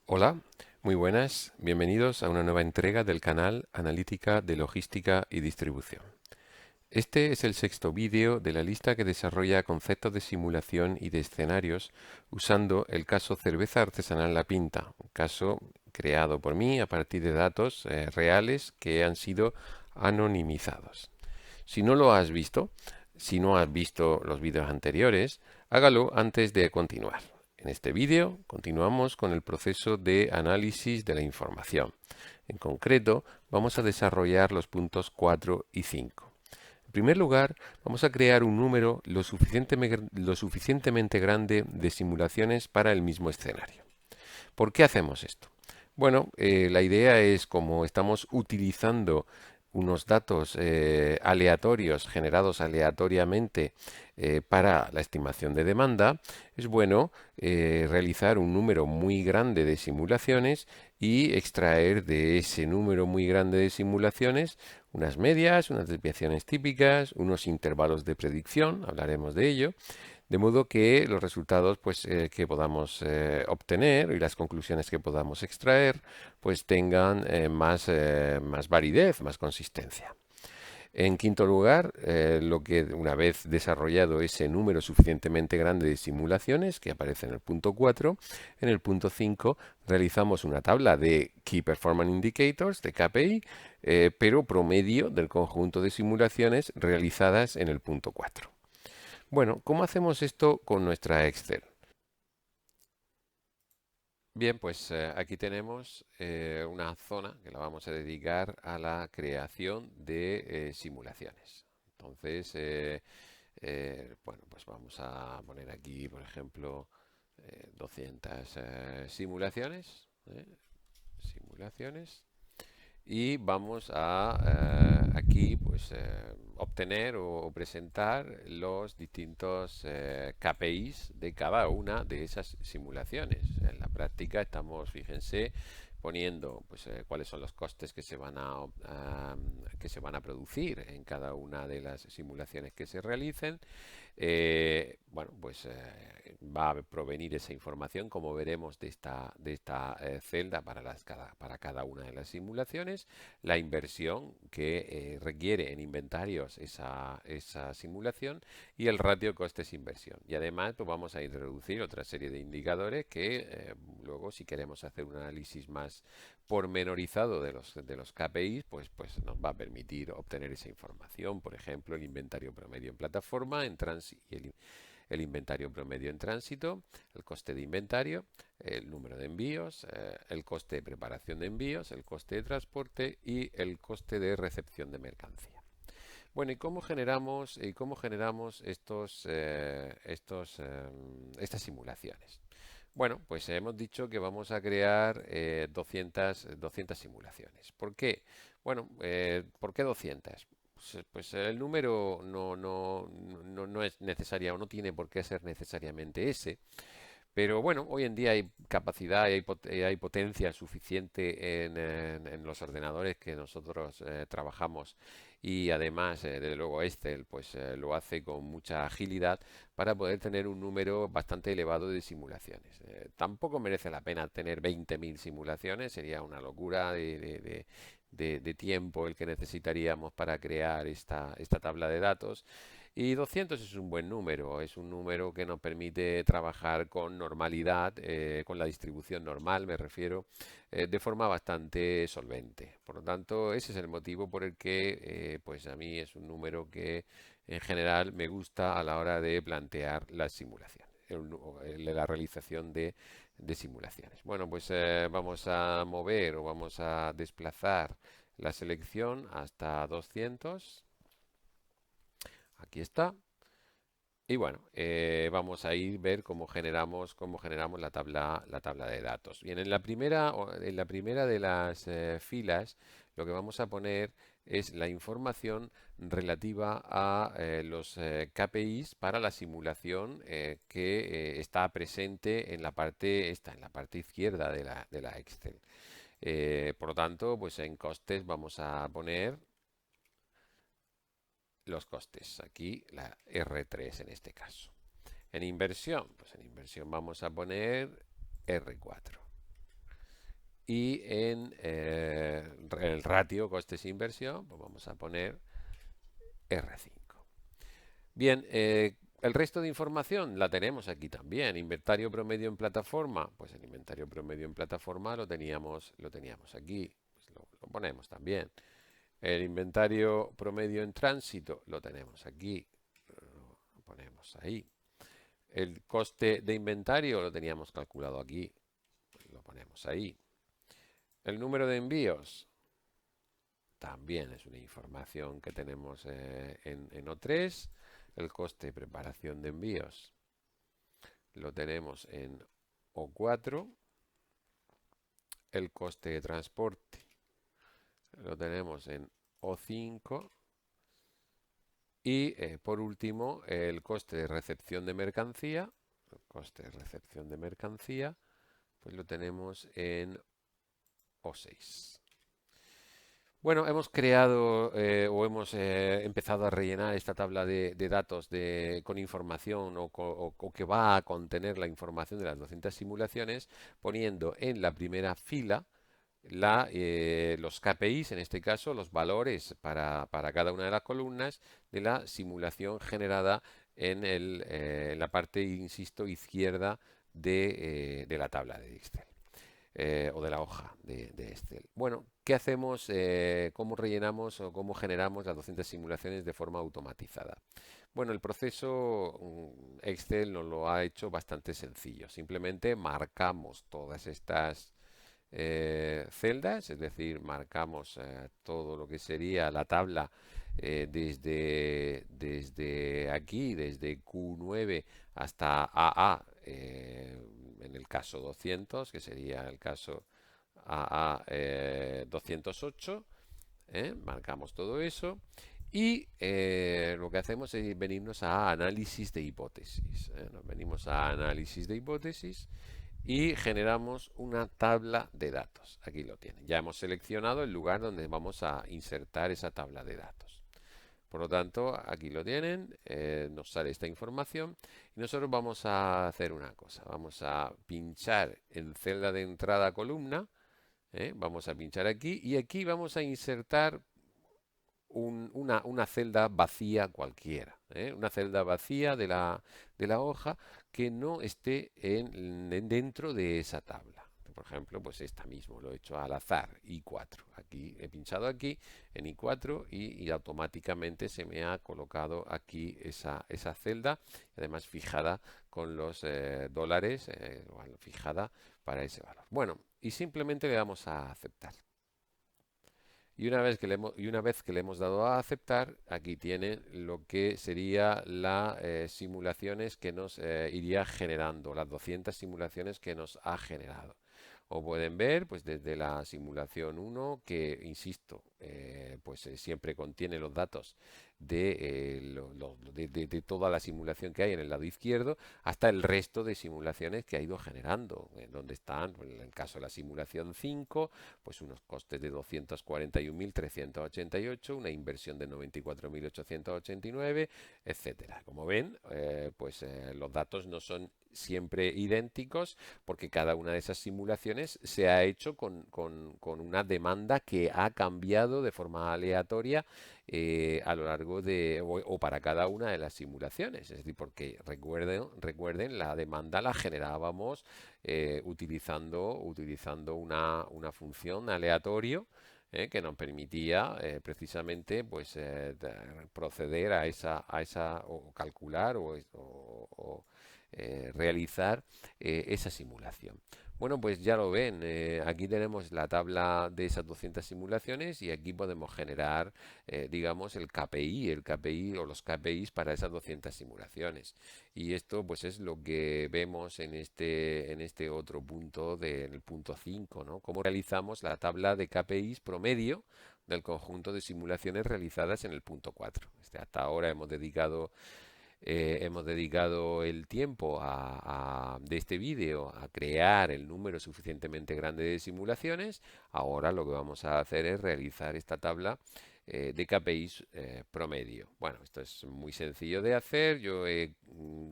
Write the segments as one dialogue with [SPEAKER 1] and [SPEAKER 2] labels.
[SPEAKER 1] Hola, muy buenas, bienvenidos a una nueva entrega del canal Analítica de Logística y Distribución. Este es el sexto vídeo de la lista que desarrolla conceptos de simulación y de escenarios usando el caso Cerveza Artesanal La Pinta, un caso creado por mí a partir de datos reales que han sido anonimizados. Si no lo has visto, si no has visto los vídeos anteriores, hágalo antes de continuar. En este vídeo continuamos con el proceso de análisis de la información. En concreto, vamos a desarrollar los puntos 4 y 5. En primer lugar, vamos a crear un número lo suficientemente grande de simulaciones para el mismo escenario. ¿Por qué hacemos esto? Bueno, la idea es como estamos utilizando unos datos aleatorios generados aleatoriamente para la estimación de demanda, es bueno realizar un número muy grande de simulaciones y extraer de ese número muy grande de simulaciones unas medias, unas desviaciones típicas, unos intervalos de predicción, hablaremos de ello, de modo que los resultados que podamos obtener y las conclusiones que podamos extraer pues tengan más validez, más consistencia. En quinto lugar, lo que una vez desarrollado ese número suficientemente grande de simulaciones que aparece en el punto 4, en el punto 5 realizamos una tabla de Key Performance Indicators, de KPI, pero promedio del conjunto de simulaciones realizadas en el punto 4. Bueno, ¿cómo hacemos esto con nuestra Excel? Bien, pues aquí tenemos una zona que la vamos a dedicar a la creación de simulaciones. Entonces, bueno, pues vamos a poner aquí, por ejemplo, 200 simulaciones. Simulaciones. Y vamos a aquí pues obtener o presentar los distintos KPIs de cada una de esas simulaciones. En la práctica estamos, fíjense, poniendo pues cuáles son los costes que se van a producir en cada una de las simulaciones que se realicen. Bueno, pues va a provenir esa información, como veremos, de esta celda para cada una de las simulaciones, la inversión que requiere en inventarios esa simulación y el ratio costes-inversión. Y además, pues vamos a introducir otra serie de indicadores que luego, si queremos hacer un análisis más pormenorizado de los KPIs, pues nos va a permitir obtener esa información. Por ejemplo, el inventario promedio en plataforma y el inventario promedio en tránsito, el coste de inventario, el número de envíos, el coste de preparación de envíos, el coste de transporte y el coste de recepción de mercancía. Bueno, ¿y cómo generamos estas simulaciones? Bueno, pues hemos dicho que vamos a crear 200 simulaciones. ¿Por qué? Bueno, ¿por qué 200? Pues el número no es necesario o no tiene por qué ser necesariamente ese. Pero bueno, hoy en día hay capacidad y hay potencia suficiente en los ordenadores que nosotros trabajamos y además, desde luego, Excel pues lo hace con mucha agilidad para poder tener un número bastante elevado de simulaciones. Tampoco merece la pena tener 20.000 simulaciones, sería una locura de tiempo el que necesitaríamos para crear esta tabla de datos. Y 200 es un buen número, es un número que nos permite trabajar con normalidad, con la distribución normal, me refiero, de forma bastante solvente. Por lo tanto, ese es el motivo por el que, pues a mí es un número que en general me gusta a la hora de plantear las simulaciones, la realización de simulaciones. Bueno, pues vamos a mover o vamos a desplazar la selección hasta 200. Aquí está. Y bueno, vamos a ir ver cómo generamos la tabla de datos. Bien, en la primera de las filas, lo que vamos a poner es la información relativa a los KPIs para la simulación que está presente en la parte izquierda de la Excel. Por lo tanto, pues en costes vamos a poner los costes. Aquí la R3 en este caso. En inversión, pues en inversión vamos a poner R4. y en el ratio costes-inversión, pues vamos a poner R5. Bien, el resto de información la tenemos aquí también. Inventario promedio en plataforma, pues el inventario promedio en plataforma lo teníamos aquí, pues lo ponemos también. El inventario promedio en tránsito lo tenemos aquí, lo ponemos ahí. El coste de inventario lo teníamos calculado aquí, pues lo ponemos ahí. El número de envíos también es una información que tenemos en O3. El coste de preparación de envíos lo tenemos en O4. El coste de transporte lo tenemos en O5. Y por último, el coste de recepción de mercancía. El coste de recepción de mercancía, pues lo tenemos en O6. Bueno, hemos creado o hemos empezado a rellenar esta tabla de datos con información o que va a contener la información de las 200 simulaciones, poniendo en la primera fila los KPIs, en este caso los valores para cada una de las columnas de la simulación generada en la parte, insisto, izquierda de la tabla de Excel o de la hoja de Excel. Bueno, ¿qué hacemos? ¿Cómo rellenamos o cómo generamos las 200 simulaciones de forma automatizada? Bueno, el proceso Excel nos lo ha hecho bastante sencillo. Simplemente marcamos todas estas celdas, es decir, marcamos todo lo que sería la tabla desde aquí, desde Q9 hasta AA, en el caso 200, que sería el caso AA 208. Marcamos todo eso y lo que hacemos es venirnos a análisis de hipótesis. Nos venimos a análisis de hipótesis y generamos una tabla de datos. Aquí lo tienen. Ya hemos seleccionado el lugar donde vamos a insertar esa tabla de datos. Por lo tanto, aquí lo tienen, nos sale esta información y nosotros vamos a hacer una cosa. Vamos a pinchar en celda de entrada columna, vamos a pinchar aquí y aquí vamos a insertar una celda vacía cualquiera, una celda vacía de la hoja que no esté dentro de esa tabla. Por ejemplo, pues esta mismo lo he hecho al azar, I4. Aquí he pinchado aquí en I4 y automáticamente se me ha colocado aquí esa celda, además fijada con los dólares, fijada para ese valor. Bueno, y simplemente le damos a aceptar. Y una vez que le hemos dado a aceptar, aquí tiene lo que sería las simulaciones que nos iría generando, las 200 simulaciones que nos ha generado. O pueden ver, pues desde la simulación 1, que insisto, pues siempre contiene los datos de toda la simulación que hay en el lado izquierdo, hasta el resto de simulaciones que ha ido generando, donde están, pues, en el caso de la simulación 5, pues unos costes de 241.388, una inversión de 94.889, etcétera. Como ven, pues los datos no son siempre idénticos porque cada una de esas simulaciones se ha hecho con una demanda que ha cambiado de forma aleatoria a lo largo o para cada una de las simulaciones. Es decir, porque recuerden, la demanda la generábamos utilizando una función aleatorio que nos permitía precisamente pues proceder a esa o calcular o realizar esa simulación. Bueno, pues ya lo ven, aquí tenemos la tabla de esas 200 simulaciones y aquí podemos generar, digamos, el KPI o los KPIs para esas 200 simulaciones. Y esto pues es lo que vemos en este otro punto del punto 5, ¿no? Cómo realizamos la tabla de KPIs promedio del conjunto de simulaciones realizadas en el punto 4. Hasta ahora hemos dedicado el tiempo de este vídeo a crear el número suficientemente grande de simulaciones. Ahora lo que vamos a hacer es realizar esta tabla de KPIs promedio. Bueno, esto es muy sencillo de hacer. Yo he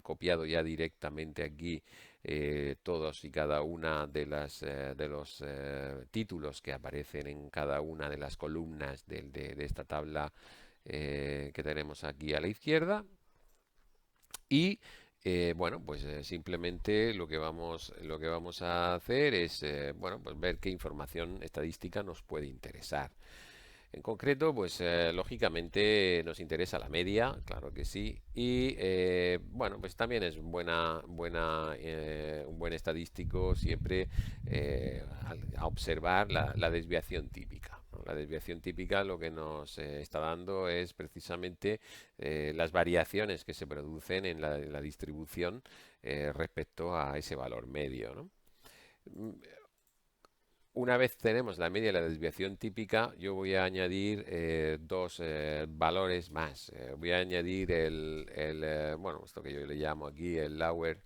[SPEAKER 1] copiado ya directamente aquí todos y cada una de los títulos que aparecen en cada una de las columnas de esta tabla que tenemos aquí a la izquierda. Y bueno, pues simplemente lo que vamos a hacer es bueno, pues ver qué información estadística nos puede interesar. En concreto, pues lógicamente nos interesa la media, claro que sí, y bueno, pues también es un buen estadístico siempre a observar la desviación típica, ¿no? La desviación típica lo que nos está dando es precisamente las variaciones que se producen en la distribución respecto a ese valor medio, ¿no? Una vez tenemos la media y la desviación típica, yo voy a añadir dos valores más. Voy a añadir bueno, esto que yo le llamo aquí el Lower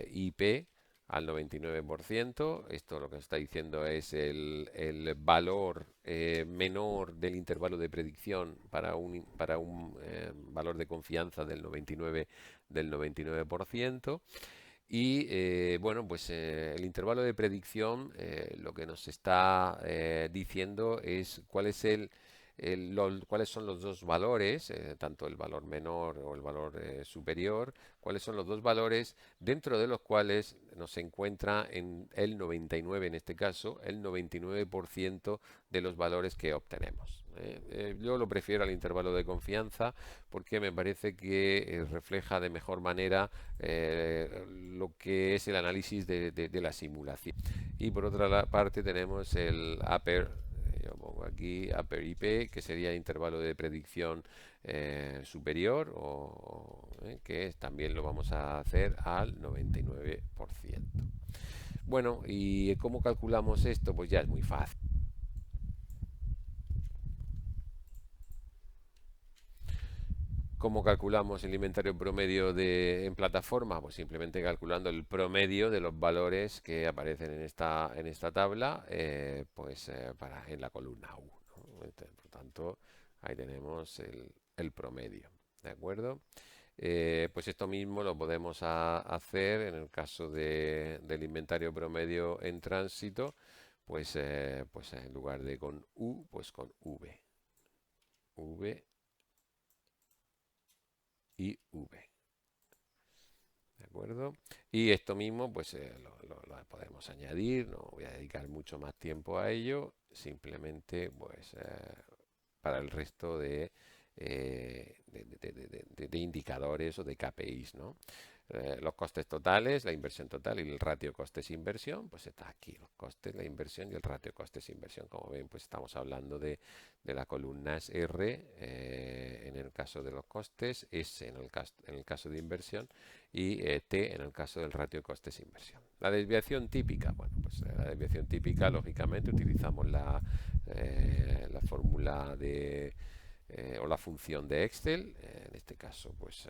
[SPEAKER 1] IP al 99%. Esto lo que está diciendo es el valor menor del intervalo de predicción para un valor de confianza del 99%. Y bueno, pues el intervalo de predicción lo que nos está diciendo es cuáles son los dos valores, tanto el valor menor o el valor superior, cuáles son los dos valores dentro de los cuales nos encuentra en el 99, en este caso, el 99% de los valores que obtenemos. Yo lo prefiero al intervalo de confianza porque me parece que refleja de mejor manera lo que es el análisis de la simulación. Y por otra parte tenemos el upper, yo pongo aquí upper IP, que sería el intervalo de predicción superior, que también lo vamos a hacer al 99%. Bueno, ¿y cómo calculamos esto? Pues ya es muy fácil. ¿Cómo calculamos el inventario promedio en plataforma? Pues simplemente calculando el promedio de los valores que aparecen en esta tabla, pues en la columna U, ¿no? Por tanto, ahí tenemos el promedio, ¿de acuerdo? Pues esto mismo lo podemos hacer en el caso del inventario promedio en tránsito, pues en lugar de con U, pues con V. V y V. ¿De acuerdo? Y esto mismo, pues lo podemos añadir, no voy a dedicar mucho más tiempo a ello, simplemente pues para el resto de indicadores o de KPIs, ¿no? Los costes totales, la inversión total y el ratio costes-inversión, pues está aquí, los costes, la inversión y el ratio costes-inversión. Como ven, pues estamos hablando de las columnas R en el caso de los costes, S en el caso de inversión y T en el caso del ratio costes-inversión. La desviación típica, bueno, pues la desviación típica, lógicamente, utilizamos la fórmula o la función de Excel, en este caso pues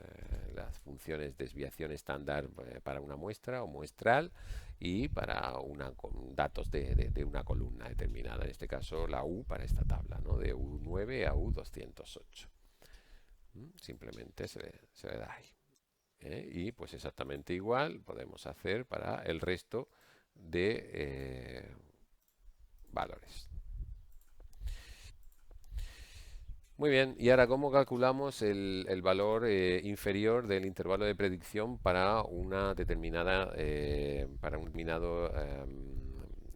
[SPEAKER 1] las funciones desviación estándar para una muestra o muestral y para datos de una columna determinada, en este caso la U para esta tabla, ¿no? De U9 a U208. Simplemente se le da ahí. Y pues exactamente igual podemos hacer para el resto de valores. Muy bien, y ahora, ¿cómo calculamos el valor inferior del intervalo de predicción para para un determinado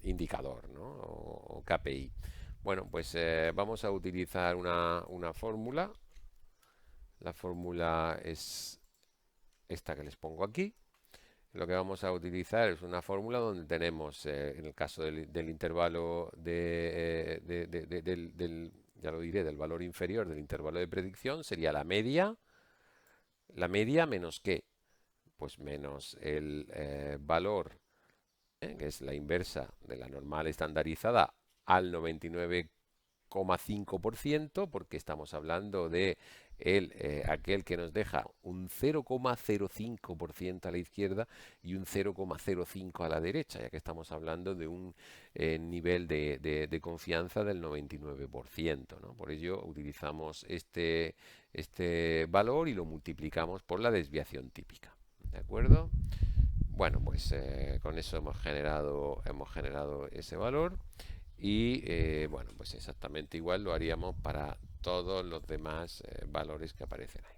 [SPEAKER 1] indicador, ¿no? O KPI? Bueno, pues vamos a utilizar una fórmula. La fórmula es esta que les pongo aquí. Lo que vamos a utilizar es una fórmula donde tenemos, en el caso del intervalo ya lo diré, del valor inferior del intervalo de predicción, sería la media menos qué, pues menos el valor, que es la inversa de la normal estandarizada al 99,5%, porque estamos hablando de aquel que nos deja un 0,05% a la izquierda y un 0,05 a la derecha, ya que estamos hablando de un nivel de confianza del 99%, ¿no? Por ello utilizamos este valor y lo multiplicamos por la desviación típica. ¿De acuerdo? Bueno, pues con eso hemos generado ese valor y bueno, pues exactamente igual lo haríamos para todos los demás valores que aparecen ahí.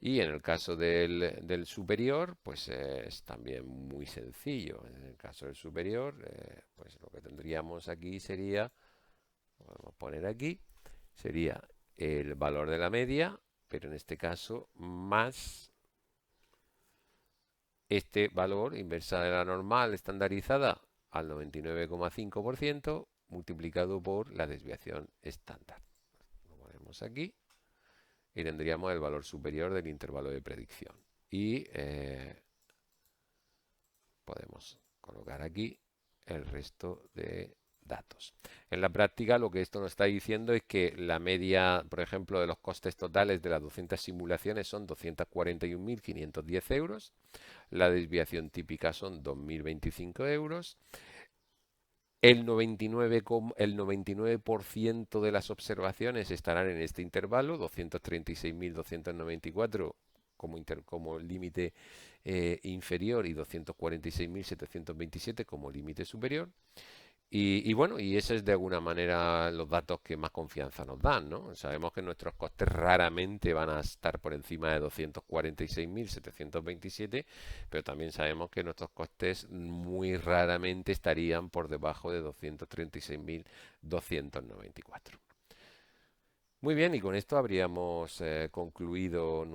[SPEAKER 1] Y en el caso del superior, pues es también muy sencillo. En el caso del superior, pues lo que tendríamos aquí sería, podemos poner aquí, sería el valor de la media, pero en este caso más este valor inversa de la normal estandarizada al 99,5% multiplicado por la desviación estándar. Lo ponemos aquí y tendríamos el valor superior del intervalo de predicción. Y podemos colocar aquí el resto de datos. En la práctica lo que esto nos está diciendo es que la media, por ejemplo, de los costes totales de las 200 simulaciones son 241.510 euros, la desviación típica son 2.025 euros, el 99% de las observaciones estarán en este intervalo, 236.294 como límite inferior y 246.727 como límite superior. Y bueno, y ese es de alguna manera los datos que más confianza nos dan, ¿no? Sabemos que nuestros costes raramente van a estar por encima de 246.727, pero también sabemos que nuestros costes muy raramente estarían por debajo de 236.294. Muy bien, y con esto habríamos concluido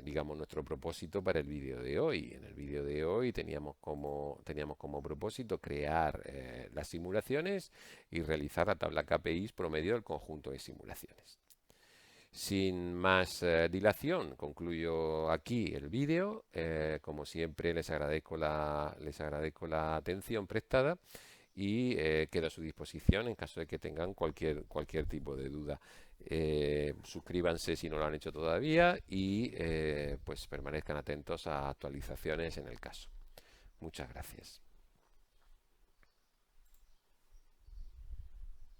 [SPEAKER 1] digamos, nuestro propósito para el vídeo de hoy. En el vídeo de hoy teníamos como propósito crear las simulaciones y realizar la tabla KPIs promedio del conjunto de simulaciones. Sin más dilación, concluyo aquí el vídeo. Como siempre, les agradezco la atención prestada y quedo a su disposición en caso de que tengan cualquier tipo de duda. Suscríbanse si no lo han hecho todavía y pues permanezcan atentos a actualizaciones en el caso. Muchas gracias.